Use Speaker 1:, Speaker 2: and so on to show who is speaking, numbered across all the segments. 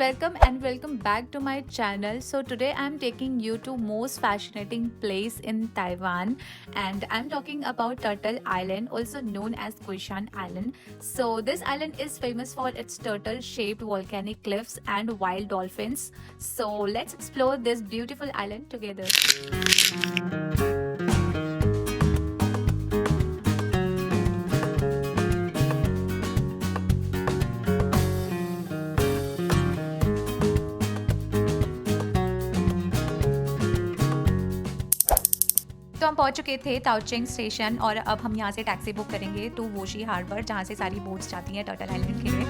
Speaker 1: welcome back to my channel. So today I'm taking you to most fascinating place in Taiwan, and I'm talking about Turtle Island, also known as Guishan Island. So this island is famous for its turtle shaped volcanic cliffs and wild dolphins. So let's explore this beautiful island together. तो हम पहुंच चुके थे ताओचेंग station और अब हम यहाँ से टैक्सी बुक करेंगे टू वोशी हार्बर, जहाँ से सारी बोट्स जाती हैं टर्टल आइलैंड के लिए।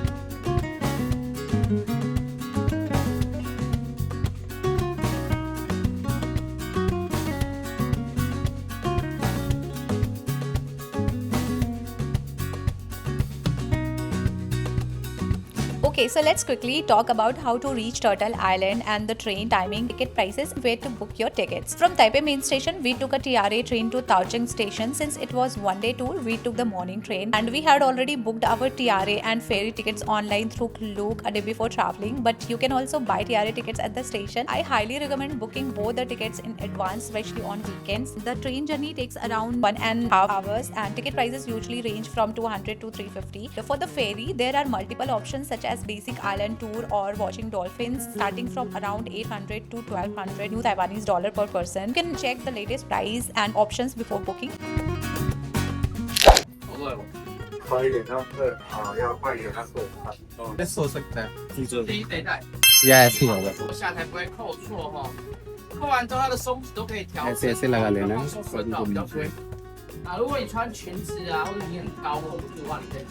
Speaker 1: Okay, so let's quickly talk about how to reach Turtle Island and the train timing, ticket prices, where to book your tickets. From Taipei main station, we took a TRA train to Taochung station. Since it was one-day tour, we took the morning train, and we had already booked our TRA and ferry tickets online through Klook a day before traveling. But you can also buy TRA tickets at the station. I highly recommend booking both the tickets in advance, especially on weekends. The train journey takes around 1.5 hours, and ticket prices usually range from 200 to 350. For the ferry, there are multiple options such as basic island tour or watching dolphins, starting from around 800 to 1200 new Taiwanese dollar per person. You can check the latest price and options before booking.
Speaker 2: 快一点，要对，要快一点，要对。
Speaker 3: 在说什么？记住
Speaker 4: 第一这一代，
Speaker 3: ，Yes， 有的。
Speaker 4: 我下台不会扣错哈。扣完之后，它的松紧都可以调整，
Speaker 3: ऐसे लगा लेना
Speaker 4: 放松顺道比较不会。啊，如果你穿裙子啊，或者你很高或者的话，你可以。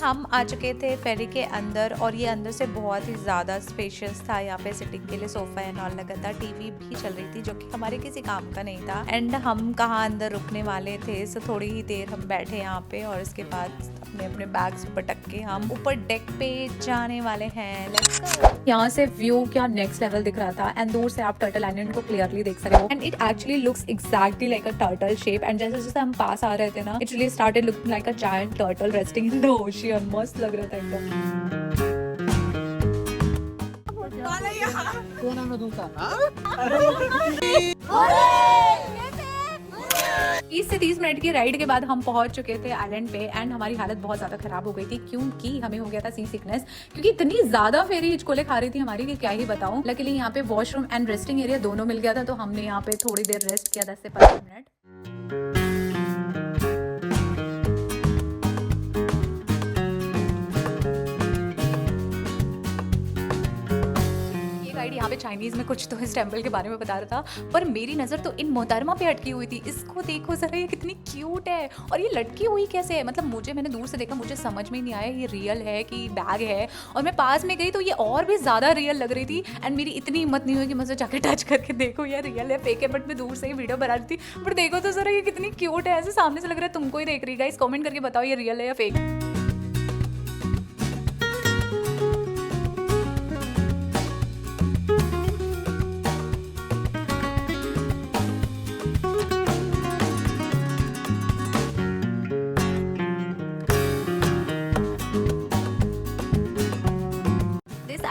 Speaker 1: हम आ चुके थे फेरी के अंदर और ये अंदर से बहुत ही ज़्यादा स्पेशियस था। यहाँ पे सिटिंग के लिए सोफा एंड ऑल लगा था, टीवी भी चल रही थी जो कि हमारे किसी काम का नहीं था। एंड हम कहाँ अंदर रुकने वाले थे, सो थोड़ी ही देर हम बैठे यहाँ पे और उसके बाद अपने अपने बैग्स पटक के हम ऊपर डेक पे जाने वाले हैं। Let's go. यहाँ से व्यू क्या नेक्स्ट लेवल दिख रहा था एंड दूर से आप टर्टल आइलैंड को क्लियरली देख सकते हो and it actually looks exactly like a turtle shape. And जैसे जैसे हम पास आ रहे थे ना, it really started looking like a giant turtle resting in the ocean. मस्त लग रहा था एकदम। इस से 30 मिनट की राइड के बाद हम पहुंच चुके थे आइलैंड पे एंड हमारी हालत बहुत ज्यादा खराब हो गई थी क्योंकि हमें हो गया था सी सिकनेस, क्योंकि इतनी ज्यादा फेरी हिचकोले खा रही थी हमारी कि क्या ही बताऊं। लकीली यहाँ पे वॉशरूम एंड रेस्टिंग एरिया दोनों मिल गया था, तो हमने यहाँ पे थोड़ी देर रेस्ट किया, 10 से 15 मिनट। यहाँ पे चाइनीज में कुछ तो इस टेम्पल के बारे में बता रहा था, पर मेरी नज़र तो इन मोहतरमा पे अटकी हुई थी। इसको देखो जरा, ये कितनी क्यूट है और ये लटकी हुई कैसे है। मतलब मैंने दूर से देखा, मुझे समझ में नहीं आया ये रियल है कि बैग है, और मैं पास में गई तो ये और भी ज़्यादा रियल लग रही थी। एंड मेरी इतनी हिम्मत नहीं हुई कि मुझे जाकर टच करके देखो ये रियल है फेक है, बट मैं दूर से ही वीडियो बना रही थी। पर देखो तो जरा ये कितनी क्यूट है, ऐसे सामने से लग रहा है तुमको ही देख रही। गाइस कमेंट करके बताओ ये रियल है या fake.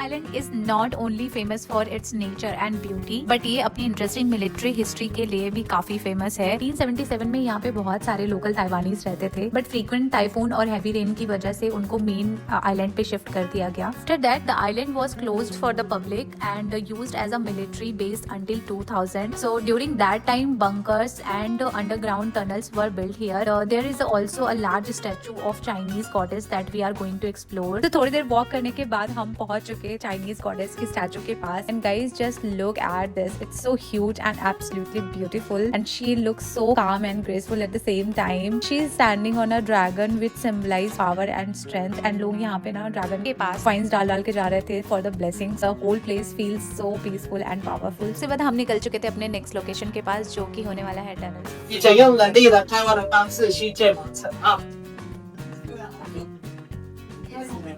Speaker 1: Island is not only famous for its nature and beauty, but ये अपनी इंटरेस्टिंग मिलिट्री हिस्ट्री के लिए भी काफी फेमस है। 1877 में यहाँ पे बहुत सारे लोकल ताइवानीज रहते थे, बट फ्रीक्वेंट टाइफून और हैवी रेन की वजह से उनको मेन आइलैंड पे शिफ्ट कर दिया गया। After that the island was closed for the public and used as a military base until 2000. So during that time bunkers and underground tunnels were built here. There is also a large statue of Chinese goddess that we are going to explore. तो थोड़ी देर walk करने के बाद हम पहुंच चुके थे Chinese goddess की स्टैचू के पास and guys just look at this, it's so huge and absolutely beautiful and she looks so calm and graceful at the same time. She is standing on a dragon which symbolise power and strength and लोग यहाँ पे ना dragon के पास coins डाल के जा रहे थे for the blessings. The whole place feels so peaceful and powerful. उसके बाद हम निकल चुके थे अपने नेक्स्ट लोकेशन के पास जो कि होने वाला है tunnel.
Speaker 4: 以前用人力的开挖的方式去建房层啊。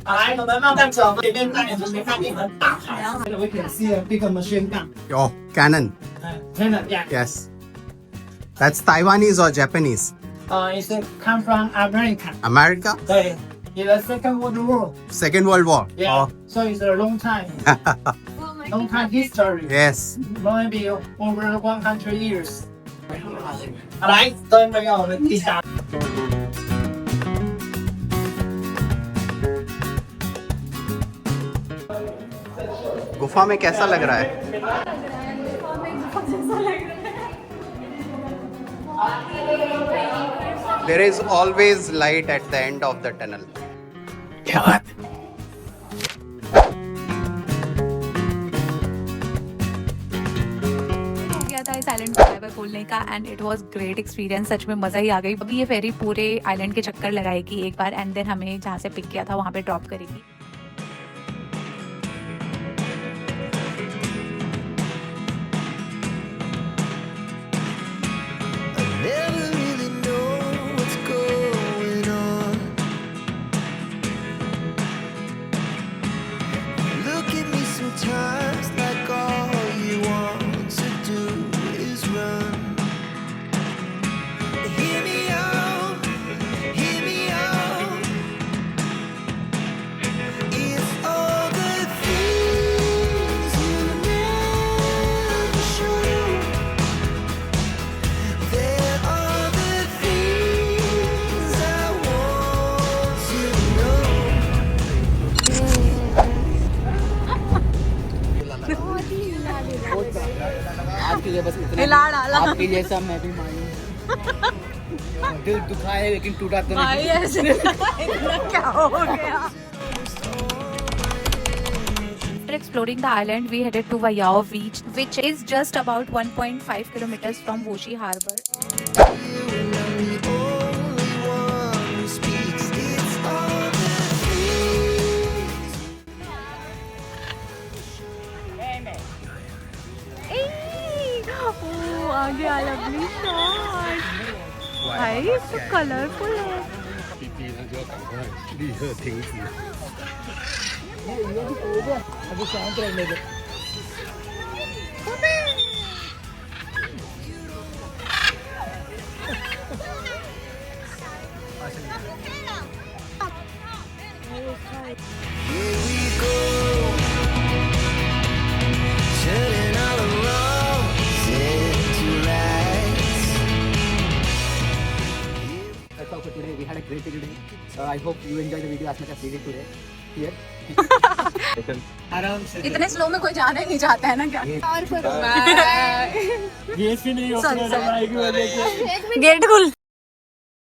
Speaker 4: 来，我们慢慢走，里面看你们没看见很大海。We can see a big machine gun.
Speaker 5: Oh, Canon.
Speaker 4: Cannon, yeah.
Speaker 5: Yes. That's Taiwanese or Japanese?
Speaker 4: It's come from America.
Speaker 5: America?
Speaker 4: 对，in the Second World War.
Speaker 5: Second World War?
Speaker 4: Yeah. So it's a long time. Long time history.
Speaker 5: Yes.
Speaker 4: Maybe over 100 years. 好来，终于到我们第三。
Speaker 5: गुफा में कैसा लग रहा है? There is always light at the end of the tunnel.
Speaker 4: क्या बात?
Speaker 1: हो गया था इस आइलैंड को बाय बाय बोलने का and it was great experience. सच में मजा ही आ गई. अभी ये फेरी पूरे आइलैंड के चक्कर लगाएगी एक बार एंड देन हमें जहाँ से पिक किया था वहाँ पे ड्रॉप करेगी.
Speaker 6: Never really know what's going on. Look at me sometimes like all you want to do is run. Hear me out, hear me out. It's all the things you never show. There are the things I want to know.
Speaker 4: आज के लिए बस इतना. आपके जैसा मैं भी मायूं. दिल दुखा है लेकिन टूटा तो नहीं.
Speaker 1: क्या हो गया? After exploring the island, we headed to Wayao Beach, which is just about 1.5 kilometers from Wuxi Harbor.
Speaker 6: You and I'm the only one who speaks. It's all the things.
Speaker 1: आगे आ लवली शॉट. भाई तो colourful है.
Speaker 4: अभी शांत रहने दो.
Speaker 6: Here we go, turning all the wrongs into rights.
Speaker 4: That's all for today. We had a great day today. I hope you enjoyed the video as much as we did today. Here. आराम से.
Speaker 1: इतने slow में कोई जाना ही नहीं चाहता है ना क्या?
Speaker 4: ये भी नहीं हो.
Speaker 1: गेट खुल.